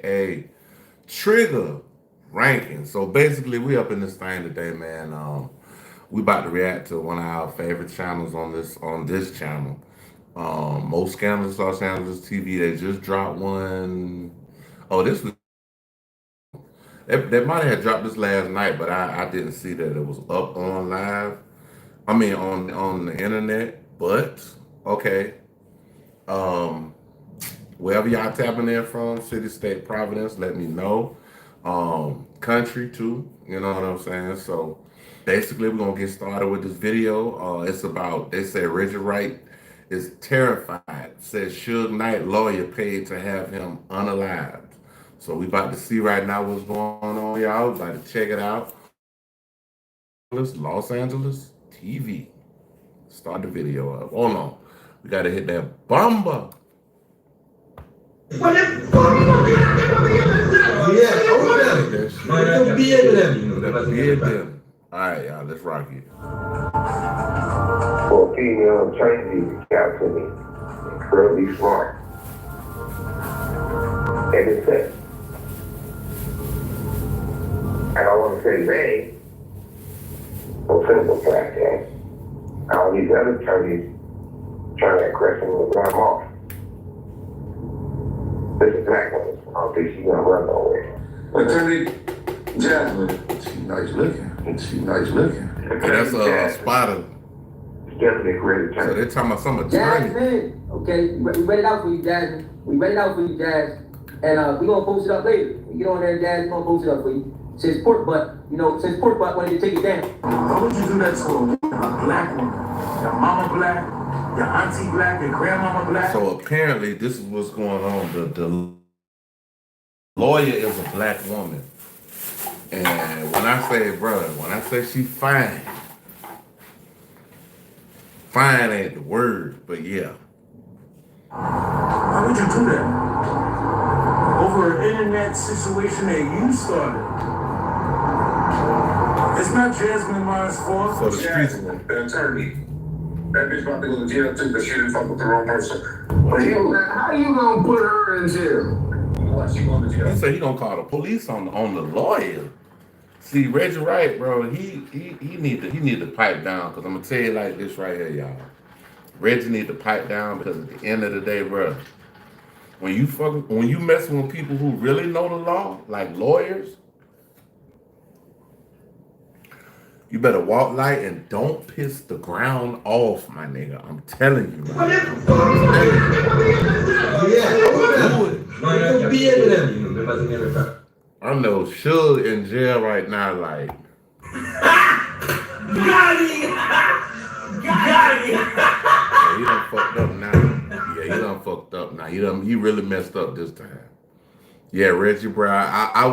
aka Trigger Ranking. So basically, we up in this thing today, man. We about to react to one of our favorite channels on this channel. Most Scandalous Los Angeles TV. They just dropped one. Oh, this was they might have dropped this last night, but I didn't see that it was up on live. I mean on the internet. But okay. Um, Wherever y'all tapping in from, city, state, Providence, let me know. Country too, you know what I'm saying? So basically we're gonna get started with this video. It's about they say Reggie Wright is terrified, says Suge Knight lawyer paid to have him unalived. So we about to see right now what's going on, y'all. We about to check it out on Los Angeles TV. Start the video up. Hold on. We gotta hit that bomba. All right, y'all, let's rock it. For a female attorney to capture me, incredibly smart. And it's that. I don't want to say they, for simple fact that all these other attorneys trying to question me with I'm off. This is black woman. I don't think she's gonna run nowhere. Attorney Jasmine, she nice looking. She nice looking. That's a spider. Definitely a great attorney. So they're talking about some attorney. Jasmine, okay, we read it out for you, Jasmine. We read it out for you, Jazz. And we gonna post it up later. You get on there, Jazz, we gonna post it up for you. Says pork butt, says pork butt wanted to take it down. Why would you do that to a black woman? Your mama black, your auntie black, your grandmama black. So apparently this is what's going on. The lawyer is a black woman. And when I say she fine ain't the word, but yeah. Why would you do that? Over an internet situation that you started. It's not Jasmine Mine's fault. So the streets. The attorney. That bitch about to go to jail too because she didn't fuck with the wrong person. How you gonna put her in jail? What, she going to jail? He said he gonna call the police on the lawyer. See, Reggie Wright, bro, he need to pipe down, because I'm gonna tell you like this right here, y'all. Reggie need to pipe down, because at the end of the day, bro, when you messing with people who really know the law, like lawyers, you better walk light and don't piss the ground off, my nigga. I'm telling you, man. I know Suge in jail right now, like. Got it! Yeah, he done fucked up now. Yeah, he done fucked up now. He really messed up this time. Yeah, Reggie, bro, I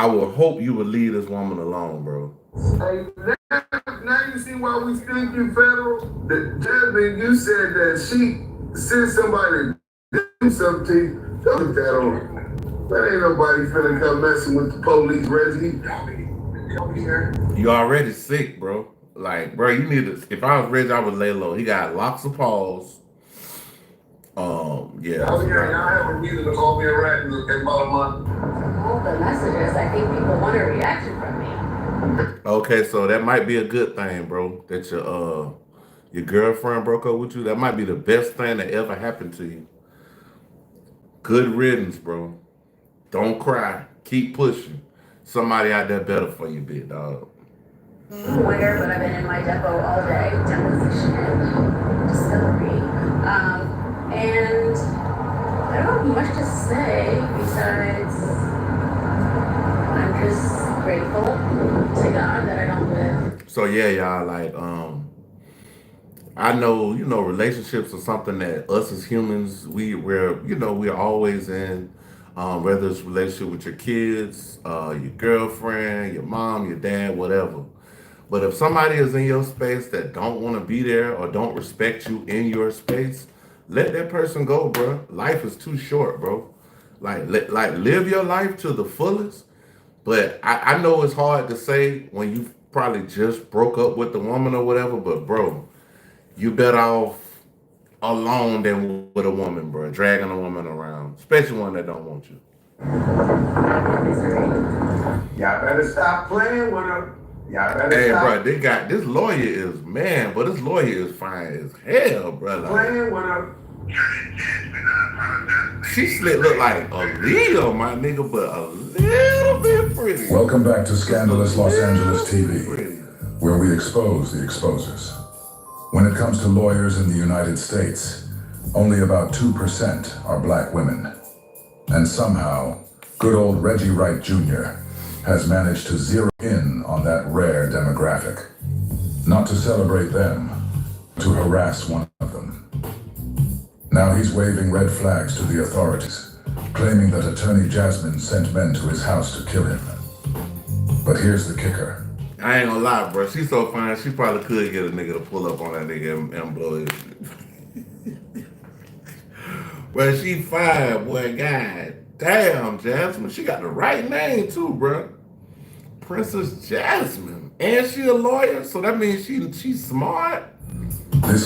would hope you would leave this woman alone, bro. Hey, now you see why we speaking federal? Jasmine, you said that she sent somebody to do something to you. Don't put that on her. That ain't nobody finna come messing with the police, Reggie. You already sick, bro. Like, bro, you need to. If I was Reggie, I would lay low. He got locks of paws. Yeah. I have a reason to call me a rat in about a month. All the messages, I think people want a reaction from me. Okay, so that might be a good thing, bro. That your girlfriend broke up with you. That might be the best thing that ever happened to you. Good riddance, bro. Don't cry. Keep pushing. Somebody out there better for you, big dog. Winter, but I've been in my depot all day. Deposition, discovery, and I don't have much to say besides I'm just grateful to God that I don't live. So yeah, y'all, like, I know, relationships are something that us as humans, we're always in, whether it's a relationship with your kids, your girlfriend, your mom, your dad, whatever. But if somebody is in your space that don't want to be there or don't respect you in your space, let that person go, bro. Life is too short, bro. Like live your life to the fullest. But I know it's hard to say when you probably just broke up with the woman or whatever, but bro, you better off alone than with a woman, bro, dragging a woman around. especially one that don't want you. Y'all better stop playing with her. Y'all better Hey, stop bro, they got this lawyer is man, but this lawyer is fine as hell, brother. playing with her. She slit look like a Leo, my nigga, but a little bit pretty. Welcome back to Scandalous Los Angeles TV, Pretty. where we expose the exposers. When it comes to lawyers in the United States, only about 2% are black women. And somehow, good old Reggie Wright Jr. has managed to zero in on that rare demographic. Not to celebrate them, to harass one of them. Now he's waving red flags to the authorities, claiming that attorney Jasmine sent men to his house to kill him. But here's the kicker. I ain't gonna lie, bro. She's so fine. She probably could get a nigga to pull up on that nigga and blow his. Well, she fine, boy. God damn, Jasmine. She got the right name too, bro. Princess Jasmine, and she a lawyer, so that means she's smart.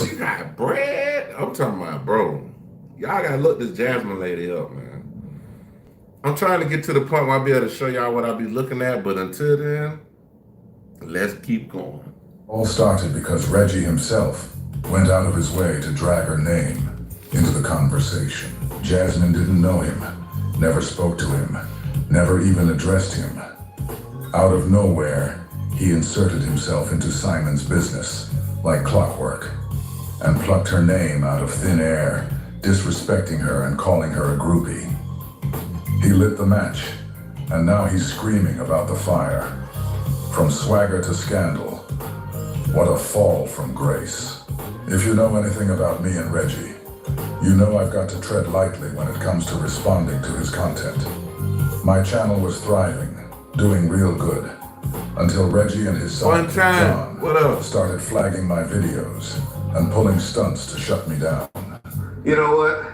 She got bread. I'm talking about, bro. Y'all gotta look this Jasmine lady up, man. I'm trying to get to the point where I'll be able to show y'all what I'll be looking at, but until then, let's keep going. All started because Reggie himself went out of his way to drag her name into the conversation. Jasmine didn't know him, never spoke to him, never even addressed him. Out of nowhere, he inserted himself into Simon's business like clockwork and plucked her name out of thin air, disrespecting her and calling her a groupie. He lit the match, and now he's screaming about the fire. From swagger to scandal, what a fall from grace. If you know anything about me and Reggie, you know I've got to tread lightly when it comes to responding to his content. My channel was thriving, doing real good, until Reggie and his son, John, started flagging my videos and pulling stunts to shut me down. You know what?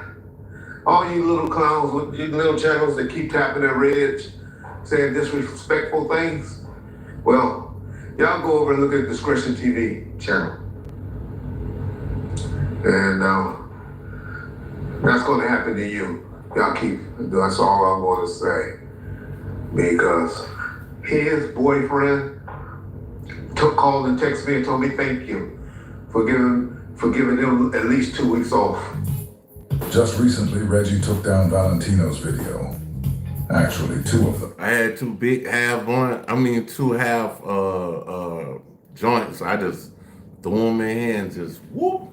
All you little clowns with you little channels that keep tapping their reds, saying disrespectful things, well, y'all go over and look at Discretion TV channel. And that's going to happen to you. Y'all keep, that's all I want to say. Because his boyfriend called and texted me and told me thank you for giving him at least 2 weeks off. Just recently, Reggie took down Valentino's video. Actually, 2 of them. I had 2 big two half joints. I just threw them in and just whoop.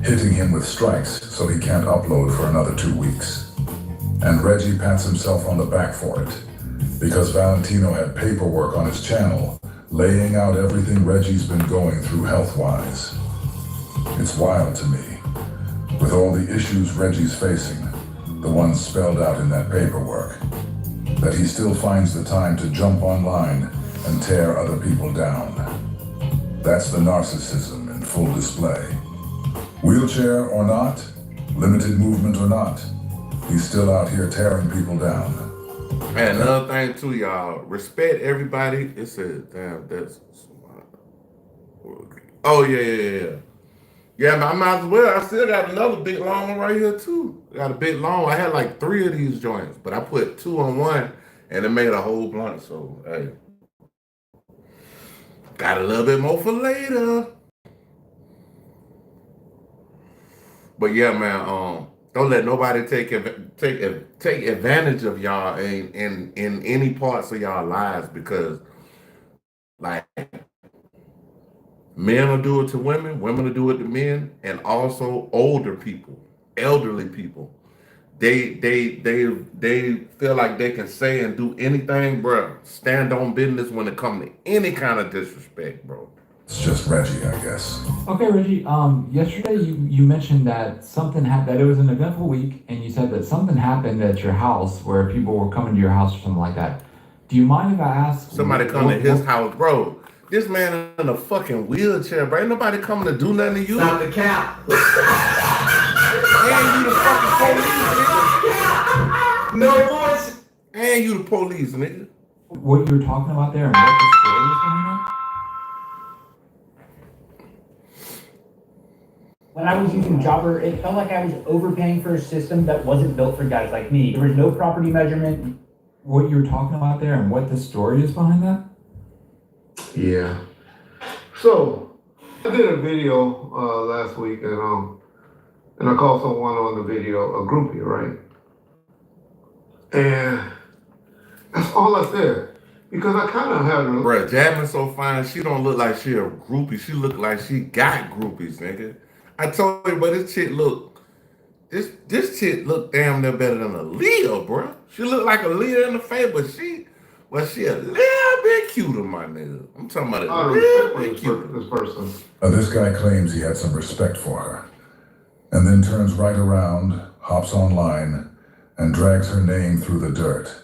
Hitting him with strikes so he can't upload for another 2 weeks. And Reggie pats himself on the back for it, because Valentino had paperwork on his channel laying out everything Reggie's been going through health-wise. It's wild to me, with all the issues Reggie's facing, the ones spelled out in that paperwork, that he still finds the time to jump online and tear other people down. That's the narcissism in full display. Wheelchair or not, limited movement or not, he's still out here tearing people down. And another thing too, y'all, respect everybody. It says, damn, that's, oh yeah. Yeah, I might as well. I still got another big long one right here too. Got a big long. I had like 3 of these joints, but I put 2 on one and it made a whole blunt. So, hey, got a little bit more for later. But yeah, man, don't let nobody take advantage of y'all in any parts of y'all lives, because like men will do it to women, women will do it to men, and also older people, elderly people. They feel like they can say and do anything, bro. Stand on business when it comes to any kind of disrespect, bro. It's just Reggie, I guess. Okay, Reggie. Yesterday you mentioned that something happened. That it was an eventful week, and you said that something happened at your house where people were coming to your house or something like that. Do you mind if I ask? Somebody come to his house, bro. This man in a fucking wheelchair, bro. Ain't nobody coming to do nothing to you. Stop the cap. And you the fucking police, nigga. No voice. And you the police, nigga. What you were talking about there and what the story was coming on? when I was using Jobber, it felt like I was overpaying for a system that wasn't built for guys like me. There was no property measurement. What you're talking about there and what the story is behind that? Yeah. So I did a video last week, and I called someone on the video a groupie, right? And that's all I said. Because I kind of had a... Bruh, Jasmine so fine, she don't look like she a groupie. She look like she got groupies, nigga. I told you, but this chick look damn near better than Aaliyah, bruh. She look like Aaliyah in the face, but she a little bit cuter, my nigga. I'm talking about a little bit cuter. This person. This guy claims he had some respect for her, and then turns right around, hops online, and drags her name through the dirt.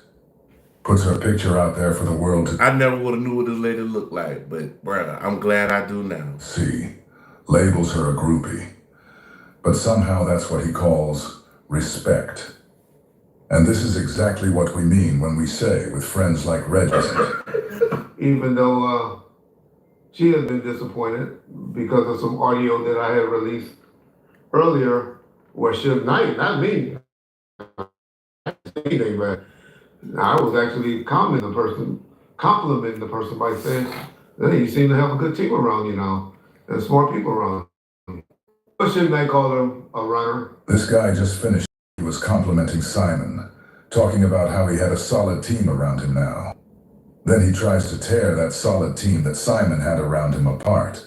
Puts her picture out there for the world to I never would have knew what this lady looked like, but bruh, I'm glad I do now. see. Labels her a groupie. But somehow that's what he calls respect. And this is exactly what we mean when we say with friends like Reggie. Even though she has been disappointed because of some audio that I had released earlier where Suge Knight, not me, anything, but I was actually complimenting the person by saying, hey, you seem to have a good team around you now, and smart people around you. But Suge Knight called him a runner. This guy just finished. He was complimenting Simon, talking about how he had a solid team around him now. Then he tries to tear that solid team that Simon had around him apart,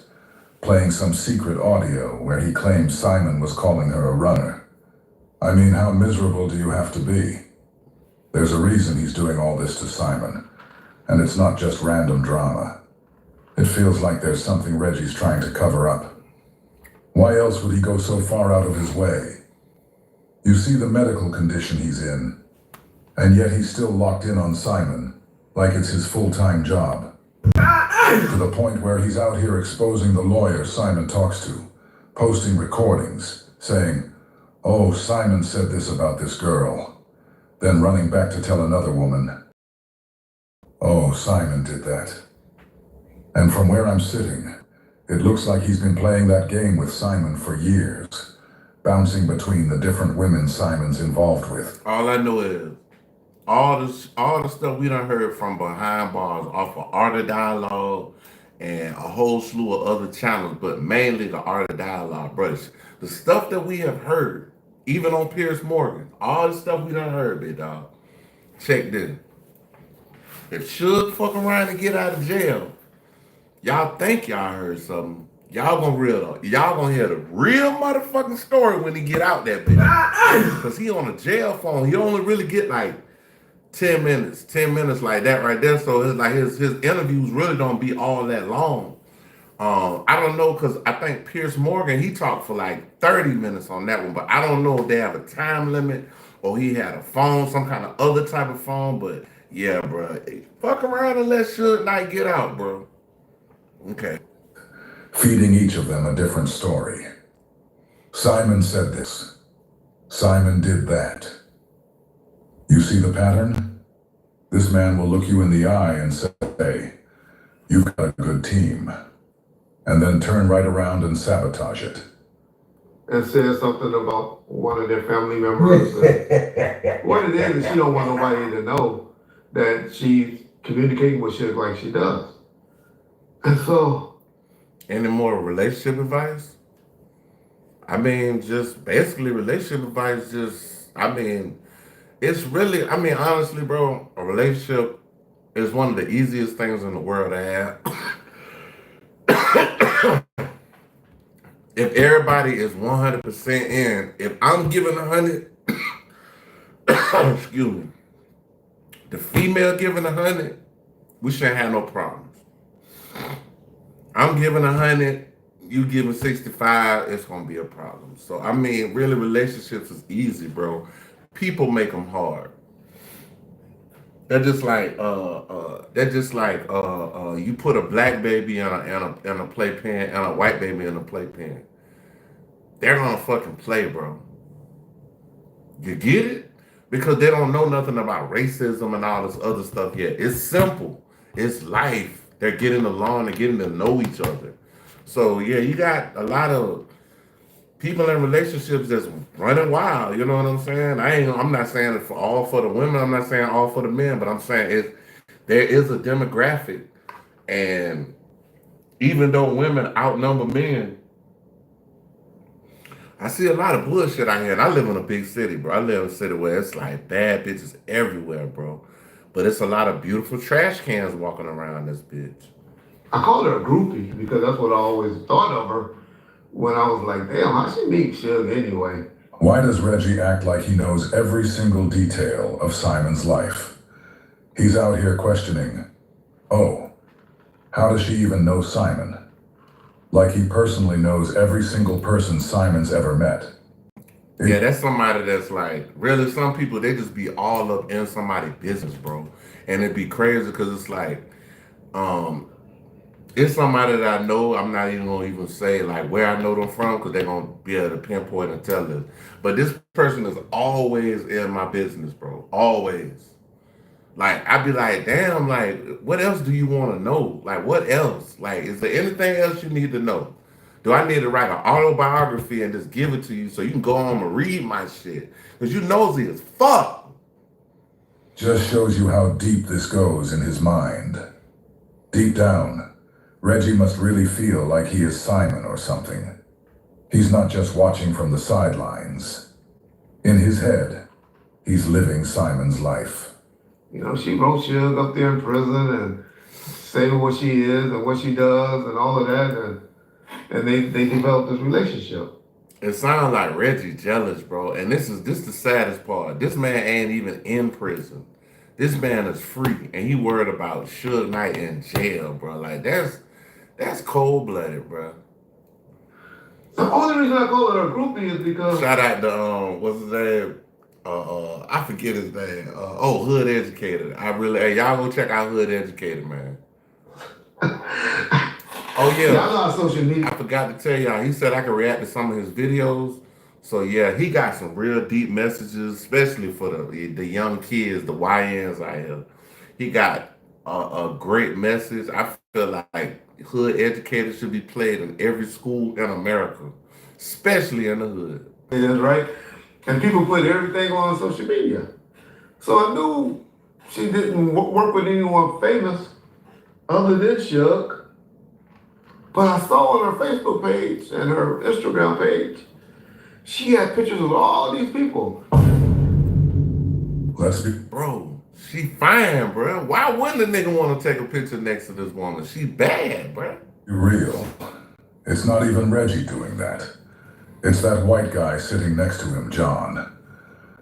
playing some secret audio where he claims Simon was calling her a runner. I mean, how miserable do you have to be? There's a reason he's doing all this to Simon, and it's not just random drama. It feels like there's something Reggie's trying to cover up. Why else would he go so far out of his way? You see the medical condition he's in, and yet he's still locked in on Simon, like it's his full-time job. To the point where he's out here exposing the lawyer Simon talks to, posting recordings, saying, oh, Simon said this about this girl, then running back to tell another woman, oh, Simon did that. And from where I'm sitting, it looks like he's been playing that game with Simon for years, bouncing between the different women Simon's involved with. All I know is all the stuff we done heard from behind bars off of Art of Dialogue and a whole slew of other channels, but mainly the Art of Dialogue, brothers. The stuff that we have heard, even on Piers Morgan, all the stuff we done heard, big dog. Check this. If Suge fuck around and get out of jail, y'all think y'all heard something. Y'all gonna hear the real motherfucking story when he get out that bitch. Cause he on a jail phone. He only really get like 10 minutes like that right there. So it's like his interviews really don't be all that long. I don't know, cause I think Piers Morgan, he talked for like 30 minutes on that one, but I don't know if they have a time limit or he had a phone, some kind of other type of phone, but yeah, bro. Fuck around and let Suge Knight get out, bro. Okay. Feeding each of them a different story. Simon said this. Simon did that. You see the pattern? This man will look you in the eye and say, you've got a good team, and then turn right around and sabotage it. And said something about one of their family members. What it is she don't want nobody to know that she's communicating with shit like she does. And so... Any more relationship advice? I mean, just basically relationship advice, it's really, honestly, bro, a relationship is one of the easiest things in the world to have. If everybody is 100% in, if I'm giving 100, excuse me, the female giving 100, we shouldn't have no problems. I'm giving 100, you giving 65, it's gonna be a problem. So really relationships is easy, bro. People make them hard. They're just like you put a black baby in a playpen and a white baby in a playpen. They're gonna fucking play, bro. You get it? Because they don't know nothing about racism and all this other stuff yet. It's simple. It's life. They're getting along, they're getting to know each other. So yeah, you got a lot of people in relationships that's running wild. You know what I'm saying? I'm not saying it for all for the women. I'm not saying all for the men, but I'm saying there is a demographic, and even though women outnumber men, I see a lot of bullshit out here. And I live in a big city, bro. I live in a city where it's like bad bitches everywhere, bro. But it's a lot of beautiful trash cans walking around this bitch. I called her a groupie because that's what I always thought of her when I was like, damn, how she meet Suge anyway? Why does Reggie act like he knows every single detail of Simon's life? He's out here questioning, oh, how does she even know Simon? Like he personally knows every single person Simon's ever met. Yeah, that's somebody that's like, really, some people, they just be all up in somebody's business, bro. And it'd be crazy because it's like, it's somebody that I know. I'm not even gonna even say like where I know them from because they're gonna be able to pinpoint and tell us. But this person is always in my business, bro. Always. Like I'd be like, damn, like what else do you want to know? Like what else? Like is there anything else you need to know? Do I need to write an autobiography and just give it to you so you can go home and read my shit? Because you nosy as fuck. Just shows you how deep this goes in his mind. Deep down, Reggie must really feel like he is Simon or something. He's not just watching from the sidelines. In his head, he's living Simon's life. You know, she wrote Suge up there in prison and saying what she is and what she does and all of that, and they developed this relationship. It sounds like Reggie jealous, bro. And this the saddest part. This man ain't even in prison. This man is free, and he worried about Suge Knight in jail, bro. Like that's cold blooded, bro. The only reason I call her a groupie is because Shout out to what's his name? I forget his name. Hood Educated. Hey, y'all go check out Hood Educated, man. Oh yeah. I'm not on social media. I forgot to tell y'all. He said I could react to some of his videos. So yeah, he got some real deep messages, especially for the young kids, the YNs out here. He got a great message. I feel like Hood Educated should be played in every school in America, especially in the hood. That's right. And people put everything on social media. So I knew she didn't work with anyone famous other than Suge. But I saw on her Facebook page and her Instagram page, she had pictures of all these people. Let's be. Bro, she fine, bro. Why wouldn't a nigga want to take a picture next to this woman? She bad, bro. Real. It's not even Reggie doing that. It's that white guy sitting next to him, John.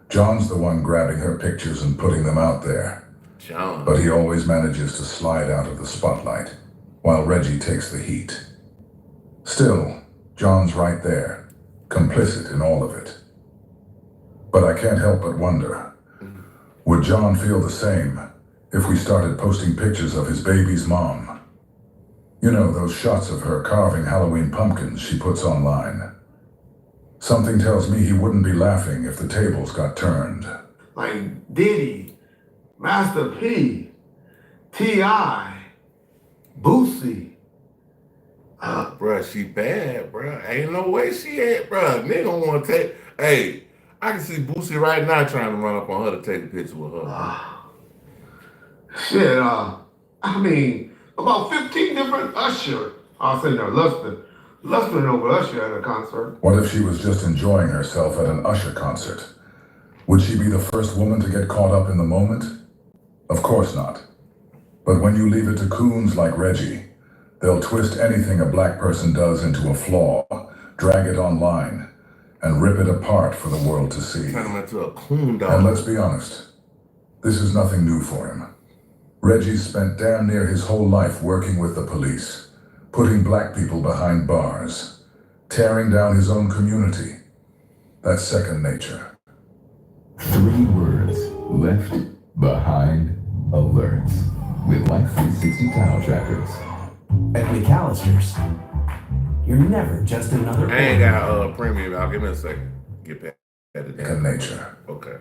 John's the one grabbing her pictures and putting them out there. John. But he always manages to slide out of the spotlight, while Reggie takes the heat. Still, John's right there, complicit in all of it. But I can't help but wonder, would John feel the same if we started posting pictures of his baby's mom? You know, those shots of her carving Halloween pumpkins she puts online. Something tells me he wouldn't be laughing if the tables got turned. Like Diddy, Master P, T.I., Boosie. Bruh, she bad, bruh. Ain't no way she ain't, bruh. Nigga don't want to take. Hey, I can see Boosie right now trying to run up on her to take a picture with her. Shit, I mean, about 15 different Usher. I'll say no, Lustman over Usher at a concert. What if she was just enjoying herself at an Usher concert? Would she be the first woman to get caught up in the moment? Of course not. But when you leave it to coons like Reggie, they'll twist anything a black person does into a flaw, drag it online, and rip it apart for the world to see. Turn him into a coon dog. And let's be honest, this is nothing new for him. Reggie spent damn near his whole life working with the police, putting black people behind bars, tearing down his own community. That's second nature. 3 words: left behind alerts. With Life 360 towel trackers. At McAllister's, you're never just another. I ain't got premium. I'll give me a second. Get back at the Second nature. Okay.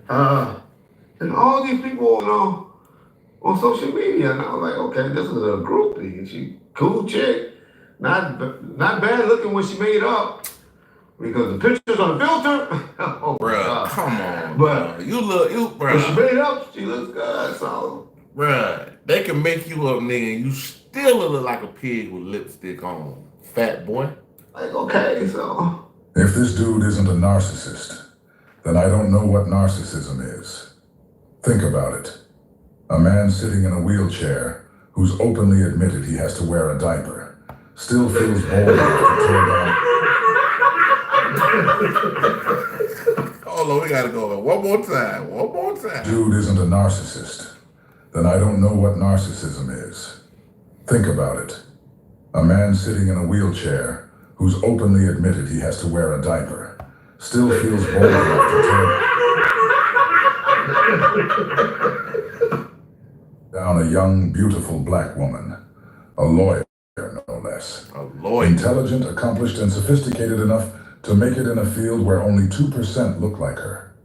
And all these people on social media, and I was like, okay, this is a groupie, and she cool chick, not bad looking when she made up, Because the pictures on the filter, oh Bruh, come on. But bruh. she made up, she looks good, so. Bruh, they can make you up, nigga, and you still look like a pig with lipstick on. Fat boy. Like, okay, so. If this dude isn't a narcissist, then I don't know what narcissism is. Think about it. A man sitting in a wheelchair who's openly admitted he has to wear a diaper still feels bold enough to tear down. Hold on, we gotta go one more time. Dude isn't a narcissist, then I don't know what narcissism is. Think about it. A man sitting in a wheelchair who's openly admitted he has to wear a diaper still feels bold enough to tear down a young, beautiful black woman, a lawyer, no less. A lawyer. Intelligent, accomplished, and sophisticated enough to make it in a field where only 2% look like her.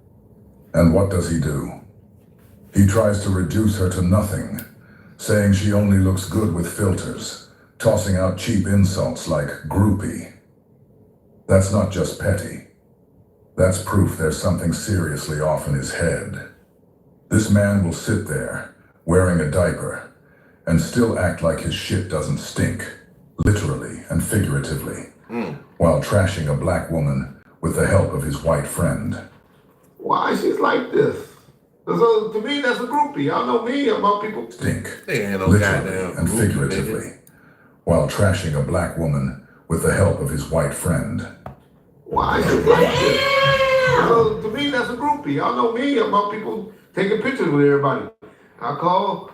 And what does he do? He tries to reduce her to nothing, saying she only looks good with filters, tossing out cheap insults like groupie. That's not just petty. That's proof there's something seriously off in his head. This man will sit there, wearing a diaper, and still act like his shit doesn't stink, literally and figuratively, while trashing a black woman with the help of his white friend. Why she's like this? So to me, that's a groupie. Y'all know me about people. Stink, They ain't no literally goddamn and groupie, figuratively, while trashing a black woman with the help of his white friend. Why she's like this? So to me, that's a groupie. Y'all know me about people taking pictures with everybody. I call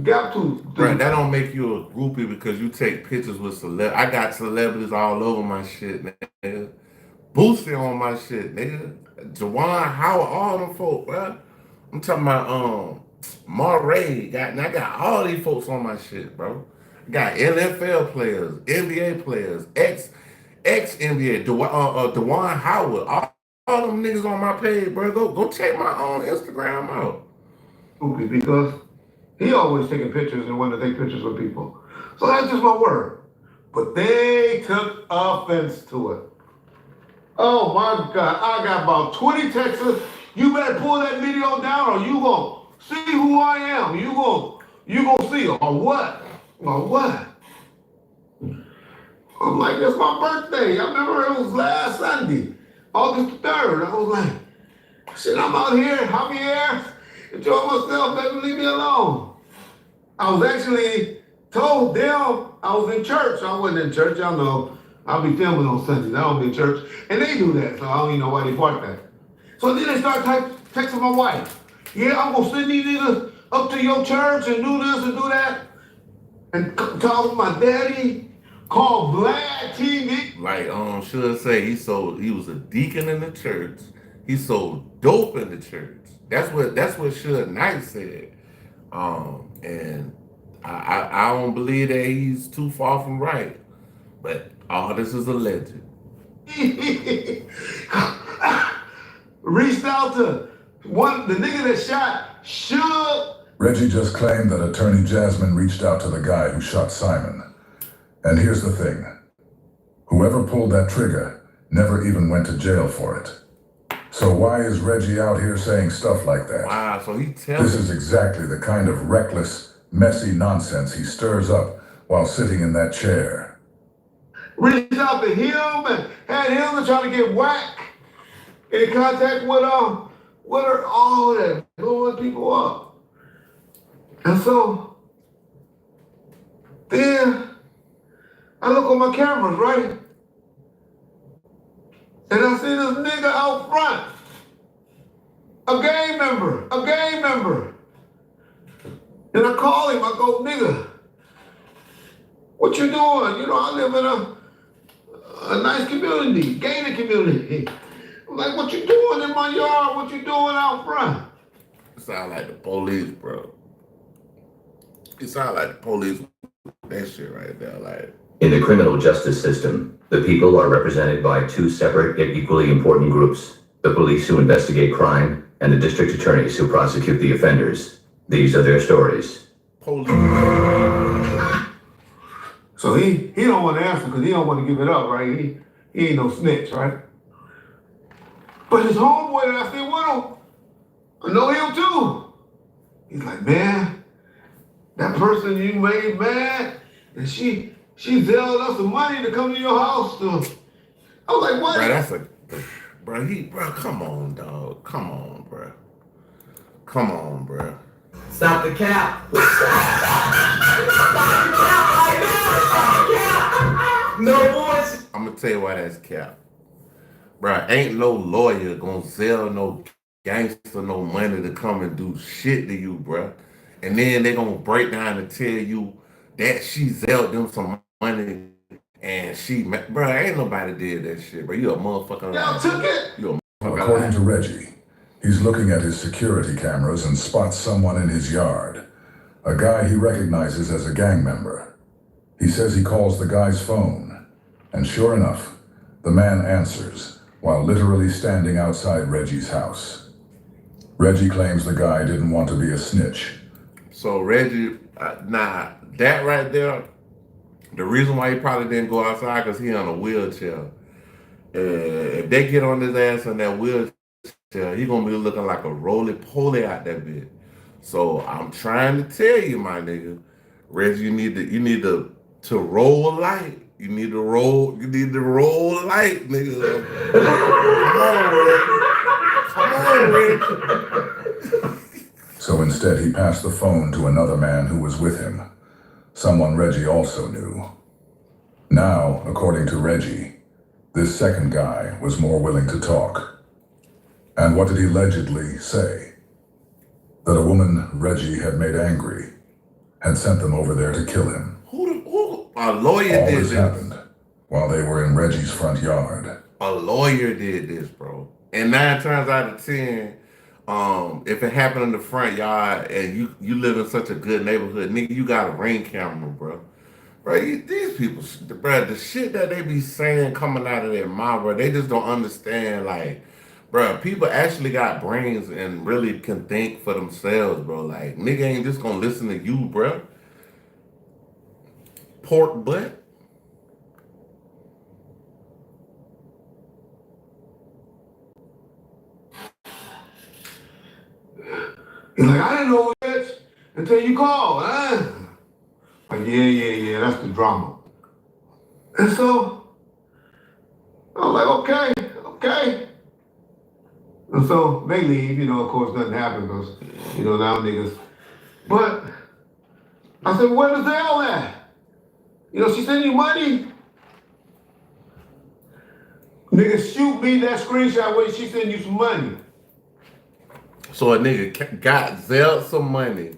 Gap Tooth. Bruh, that don't make you a groupie because you take pictures with I got celebrities all over my shit, nigga. Boosie on my shit, nigga. Jawan Howard, all them folk, bruh. I'm talking about Murray. I got all these folks on my shit, bro. I got NFL players, NBA players, ex-NBA, Dewan Howard, all them niggas on my page, bro. Go check my own Instagram out. Because he always taking pictures and wanting to take pictures with people. So that's just my word. But they took offense to it. Oh my God, I got about 20 texts. You better pull that video down or you gonna see who I am. You gonna see it. Or what? Or what? I'm like, it's my birthday. I remember it was last Sunday, August 3rd. I was like, shit, I'm out here, Javier, enjoy myself, baby, leave me alone. I was actually told them I was in church. I wasn't in church, y'all know. I'll be filming on Sundays. I don't be in church. And they do that, so I don't even know why they part that. So then they start texting my wife. Yeah, I'm gonna send these niggas up to your church and do this and do that. And talk to my daddy, call Vlad TV. Like should say he was a deacon in the church. He sold dope in the church. That's what Suge Knight said. And I don't believe that he's too far from right. But all this is alleged. Reached out to the nigga that shot Suge. Reggie just claimed that attorney Jasmine reached out to the guy who shot Simon. And here's the thing. Whoever pulled that trigger never even went to jail for it. So why is Reggie out here saying stuff like that? Wow, so This is exactly the kind of reckless, messy nonsense he stirs up while sitting in that chair. Reached out to him and had him to try to get whack in contact with her, all that, blowing people up. And so, then, I look on my cameras, right? And I see this nigga out front. A gang member. And I call him, I go, nigga, what you doing? You know, I live in a nice community, gated community. I'm like, what you doing in my yard? What you doing out front? It sound like the police, bro. It sound like the police. That shit right there, like. In the criminal justice system, the people are represented by two separate yet equally important groups: the police who investigate crime and the district attorneys who prosecute the offenders. These are their stories. Police. So he don't want to answer because he don't want to give it up, right? He ain't no snitch, right? But his homeboy that I stay with him, I know him too. He's like, man, that person you made mad, and she zelled us some money to come to your house. I was like, what? Bro, bro, come on, dog. Come on, bro. Come on, bro. Stop the cap. No voice. I'm gonna tell you why that's cap. Bro, ain't no lawyer gonna sell no gangster no money to come and do shit to you, bro. And then they gonna break down and tell you that she zelled them some money and bro, ain't nobody did that shit, bro. You a motherfucker. Y'all took it. You a motherfucker. According to Reggie, he's looking at his security cameras and spots someone in his yard, a guy he recognizes as a gang member. He says he calls the guy's phone, and sure enough, the man answers while literally standing outside Reggie's house. Reggie claims the guy didn't want to be a snitch. So Reggie, that right there, the reason why he probably didn't go outside because he on a wheelchair. If they get on his ass in that wheelchair, he gonna be looking like a roly-poly out that bitch. So I'm trying to tell you, my nigga, Reggie, you need to roll light. You need to roll light, nigga. Come on, Reggie. So instead, he passed the phone to another man who was with him, someone Reggie also knew. Now, according to Reggie, this second guy was more willing to talk. And what did he allegedly say? That a woman Reggie had made angry had sent them over there to kill him. A lawyer All did this this. happened while they were in Reggie's front yard. A lawyer did this, bro. And 9 times out of 10, if it happened in the front yard and you live in such a good neighborhood, nigga, you got a ring camera, bro. Bro, these people, bro, the shit that they be saying coming out of their mouth, bro, they just don't understand, like, bro, people actually got brains and really can think for themselves, bro. Like, nigga ain't just gonna listen to you, bro. Pork butt. He's like, I didn't know it until you called, huh? Like, yeah, that's the drama. And so, I was like, okay. And so they leave, of course nothing happened because, now niggas. But I said, where the Zell at? She sent you money. Nigga, shoot me that screenshot where she sent you some money. So a nigga got zelled some money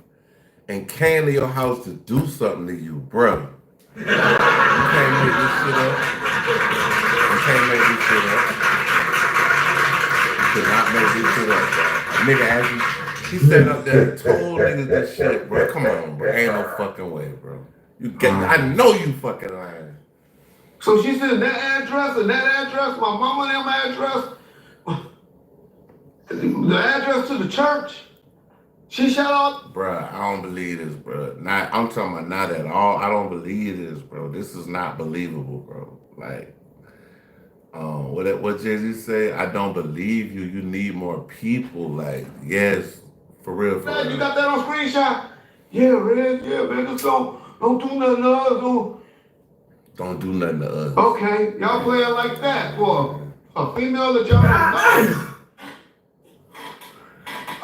and came to your house to do something to you, bro. You can't make this shit up. You can't make this shit up. You cannot make this shit up, bro. A nigga asked you, he sat up there and told niggas this shit, bro. Come on, bro. Ain't no fucking way, bro. I know you fucking lying. So she said that address and that address, my mama and them address, the address to the church. She shut up. Bruh, I don't believe this, bro. I'm talking about not at all. I don't believe this, bro. This is not believable, bro. Like, what Jay-Z say? I don't believe you. You need more people. Like, yes, for real. Man, you got that on screenshot? Yeah, Red. Yeah, man. Just don't do nothing to us. Don't do nothing to us. Okay, y'all playing like that for a female that y'all don't know.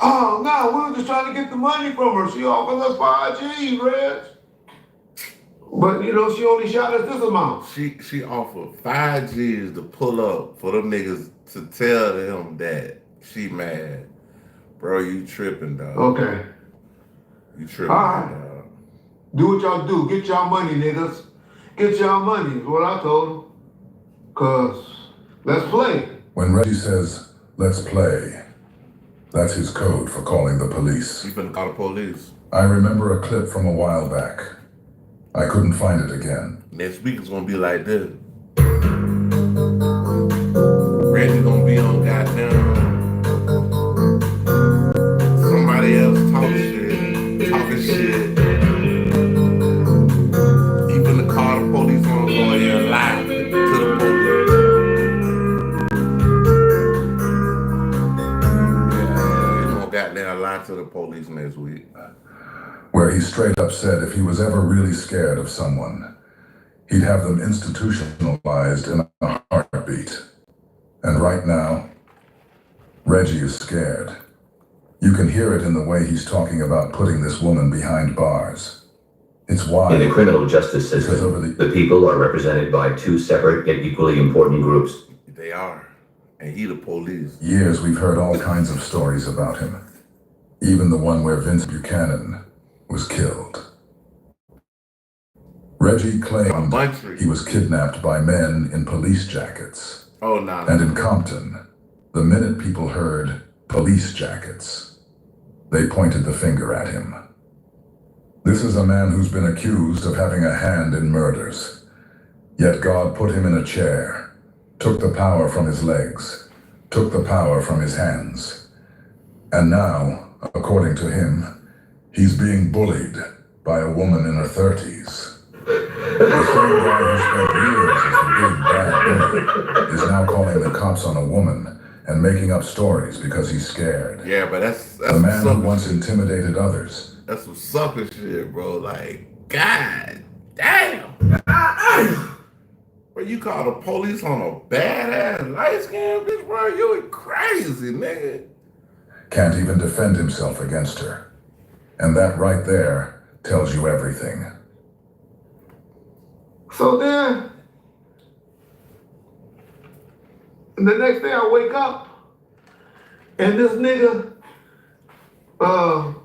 Oh, no, we were just trying to get the money from her. She offered us 5 G's, Reg. But, she only shot us this amount. She offered 5 G's to pull up for them niggas to tell them that she mad. Bro, you tripping, dog. Okay. You tripping, all right. dog. Do what y'all do. Get y'all money, niggas. Get y'all money is what I told them. Because let's play. When Reggie says, let's play, that's his code for calling the police. You finna call the police. I remember a clip from a while back. I couldn't find it again. Next week is gonna be like this. Reggie gonna be on goddamn somebody else talking shit. He finna call the police on the lawyer and lie to the police. got there and lie to the police next week. Where he straight up said if he was ever really scared of someone, he'd have them institutionalized in a heartbeat. And right now, Reggie is scared. You can hear it in the way he's talking about putting this woman behind bars. It's why. In the criminal justice system, the people are represented by two separate yet equally important groups. They are. And he the police. Years we've heard all kinds of stories about him. Even the one where Vince Buchanan was killed. Reggie claimed he was kidnapped by men in police jackets. Oh, no. And in Compton, the minute people heard police jackets, they pointed the finger at him. This is a man who's been accused of having a hand in murders. Yet God put him in a chair, took the power from his legs, took the power from his hands. And now, according to him, he's being bullied by a woman in her 30s. The same guy who spent years as the big bad bully is now calling the cops on a woman and making up stories because he's scared. Yeah, but that's the man who once intimidated others. That's some sucker shit, bro. Like, God damn. Bro, you call the police on a badass light-skinned bitch, bro? You crazy, nigga. Can't even defend himself against her. And that right there tells you everything. So then, the next day I wake up, and this nigga, Bro,